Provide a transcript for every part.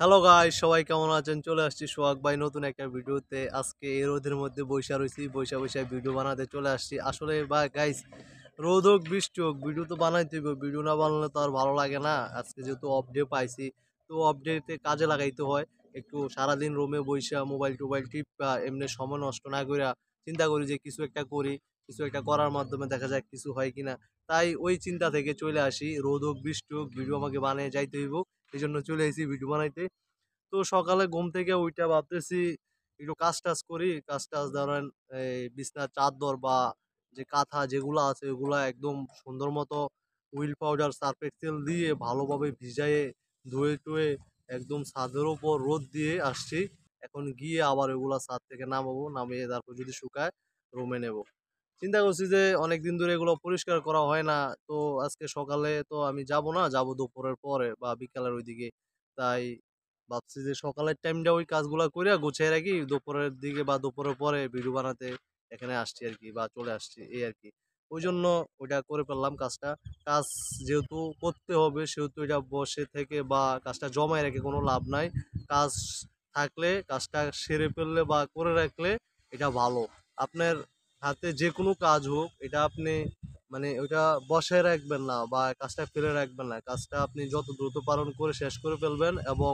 Hello guys, সবাই কেমন আছেন? চলে আসছি সোহাগ ভাই নতুন একটা ভিডিওতে। আজকে এই রোদের মধ্যে বইসা রইছি, বইসা ভিডিও বানাতে চলে আসছি। আসলে বা গাইস, রোদ হোক বৃষ্টি হোক ভিডিও তো বানাইতেই হবে। ভিডিও না বানালে তো আর ভালো লাগে না। আজকে যেহেতু অফ ডে পাইছি, তো অফ ডেতে কাজে লাগাইতে হয়। একটু সারাদিন রুমে বইসা মোবাইল-টোবাইল টিপা এমনি সময় নষ্ট না কইরা চিন্তা করি যে কিছু একটা করি। কিছু একটা করার মাধ্যমে দেখা যাক কিছু হয় কিনা। তাই ওই চিন্তা থেকে চলে আসি। রোদ হোক বৃষ্টি হোক ভিডিও আমাকে বানিয়ে যাইতে হইব। এজন্য চলে আইছি ভিডিও বানাইতে। তো সকালে ঘুম থেকে উইঠা ভাবতেছি একটু কাজ-টাজ করি। কাজ-টাজ ধরেন এই বিছানার চাদর বা যে কাঁথা যেগুলা আছে ওগুলা একদম সুন্দর মতো হুইল পাউডার, সার্ফ এক্সেল দিয়ে ভালোভাবে ভিজায়ে ধুয়ে-টুয়ে একদম ছাদের উপর রোদ দিয়ে আসছি। এখন গিয়ে আবার ওগুলা ছাদ থেকে নামাবো। নামিয়ে তারপর যদি শুকায় রুমে নেবো। চিন্তা করছি যে অনেকদিন ধরে এগুলো পরিষ্কার করা হয় না। তো আজকে সকালে তো আমি যাবো না, যাবো দুপুরের পরে বা বিকালের ওইদিকে। তাই ভাবছি যে সকালের টাইমটা ওই কাজগুলা কইরা গুছাইয়া রাখি। দুপুরের দিকে বা দুপুরের পরে ভিডিও বানাতে এখানে আসছি আরকি বা চলে আসছি এই আরকি। ওইজন্য ওইটা করে ফেললাম কাজটা। কাজ যেহেতু করতে হবে সেহেতু এটা বসে থেকে বা কাজটা জমায় রেখে কোনো লাভ নাই। কাজ থাকলে কাজটা সেরে ফেললে বা করে রাখলে এটা ভালো। আপনার হাতে যেকোনো কাজ হোক এটা আপনি মানে ওইটা বসায় রাখবেন না বা কাজটা ফেলে রাখবেন না। কাজটা আপনি যত দ্রুত পারেন করে শেষ করে ফেলবেন এবং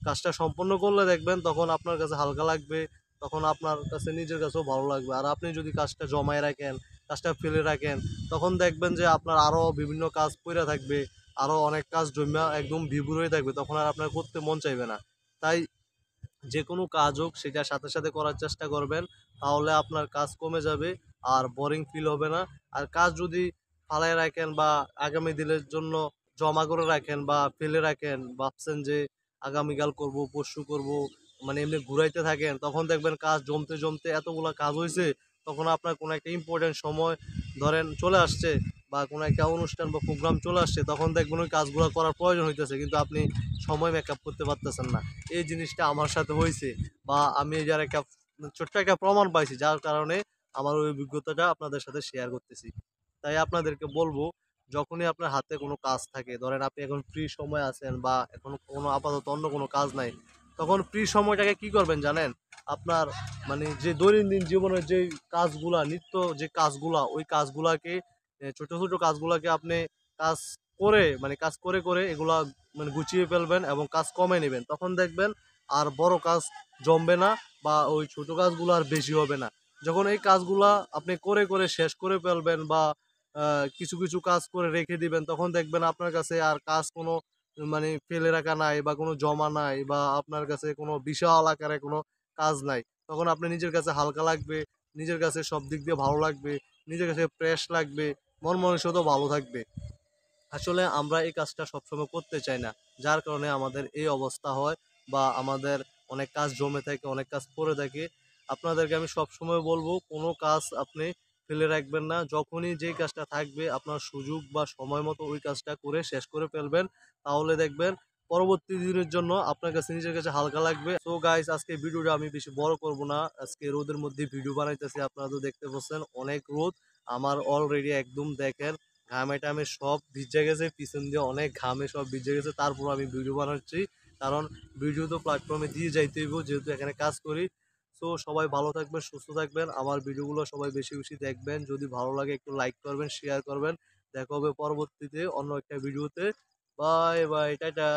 কাজটা সম্পন্ন করলে দেখবেন তখন আপনার কাছে হালকা লাগবে। তখন আপনার কাছে নিজের কাছেও ভালো লাগবে। আর আপনি যদি কাজটা জমায় রাখেন, কাজটা ফেলে রাখেন, তখন দেখবেন যে আপনার আরো বিভিন্ন কাজ পইড়া থাকবে। আরো অনেক কাজ জইমা একদম বিভুর হয়ে থাকবে। তখন আর আপনার করতে মন চাইবে না। তাই যেকোনো কাজ হোক সেটার সাথে করার চেষ্টা করবেন। তাহলে আপনার কাজ কমে যাবে আর বোরিং ফিল হবে না। আর কাজ যদি ফালায় রাখেন বা আগামী দিনের জন্য জমা করে রাখেন বা ফেলে রাখেন, ভাবছেন যে আগামীকাল করব, পরশু করব, মানে এমনি ঘুরাইতে থাকেন, তখন দেখবেন কাজ জমতে এতগুলা কাজ হইছে, তখন আপনার কোনো একটা ইম্পোর্টেন্ট সময় ধরেন চলে আসছে বা কোনো একটা অনুষ্ঠান বা প্রোগ্রাম চলে আসছে, তখন দেখবেন ওই কাজগুলা করার প্রয়োজন হইতেছে কিন্তু আপনি সময় মেকআপ করতে পারতেছেন না। এই জিনিসটা আমার সাথে হইছে বা আমি এটার একটা ছোট্ট একটা প্রমাণ পাইছি যার কারণে আমার ওই অভিজ্ঞতাটা আপনাদের সাথে শেয়ার করতেছি। তাই আপনাদেরকে বলবো, যখনই আপনার হাতে কোনো কাজ থাকে, ধরেন আপনি এখন ফ্রি সময় আছেন বা এখন কোনো আপাতত অন্য কোনো কাজ নাই, তখন ফ্রি সময়টাকে কি করবেন জানেন? আপনার মানে যে দৈনন্দিন জীবনের যে কাজগুলা, নিত্য যে কাজগুলা, ওই কাজগুলাকে ছোট কাজগুলাকে আপনি কাজ কাজ করে এগুলা মানে গুছিয়ে ফেলবেন এবং কাজ কমায় নিবেন। তখন দেখবেন আর বড় কাজ জমবে না বা ওই ছোট কাজগুলো আর বেশি হবে না। যখন এই কাজগুলা আপনি করে শেষ করে ফেলবেন বা কিছু কাজ করে রেখে দিবেন, তখন দেখবেন আপনার কাছে আর কাজ কোনো মানে ফেলে রাখা নাই বা কোনো জমা নাই বা আপনার কাছে কোনো বিশাল আকারে কোনো কাজ নাই। তখন আপনি নিজের কাছে হালকা লাগবে, নিজের কাছে সব দিক দিয়ে ভালো লাগবে, নিজের কাছে ফ্রেশ লাগবে, মন মানসিকতাও ভালো থাকবে। আসলে আমরা এই কাজটা সবসময় করতে চাই না। যার কারণে আমাদের এই অবস্থা হয় বা আমাদের অনেক কাজ জমে থাকে, অনেক কাজ পড়ে থাকে। আপনাদেরকে আমি সবসময় বলব, কোনো কাজ আপনি ফেলে রাখবেন না। যখনই যেই কাজটা থাকবে আপনার সুযোগ বা সময় মতো ওই কাজটা করে শেষ করে ফেলবেন। তাহলে দেখবেন পরবর্তী দিনের জন্য আপনার কাছে নিজের কাছে হালকা লাগবে। সো গাইস, আজকে ভিডিওটা আমি বেশি বড় করব না। আজকে রোদের মধ্যে ভিডিও বানাইতেছি। আপনারা তো দেখতে পাচ্ছেন অনেক রোদ। আমার অলরেডি একদম দেখেন ঘামে-টামে সব ভিজে গেছে। পিছন দিয়ে অনেক ঘামে সব ভিজে গেছে। তারপরও আমি ভিডিও বানাচ্ছি। কারণ ভিডিও তো প্ল্যাটফর্মে দিয়ে যাইতে হইব যেহেতু এখানে কাজ করি। সো সবাই ভালো থাকবেন, সুস্থ থাকবেন। আমার ভিডিওগুলো সবাই বেশি দেখবেন। যদি ভালো লাগে একটু লাইক করবেন, শেয়ার করবেন। দেখা হবে পরবর্তীতে অন্য একটা ভিডিওতে। Bye, tata.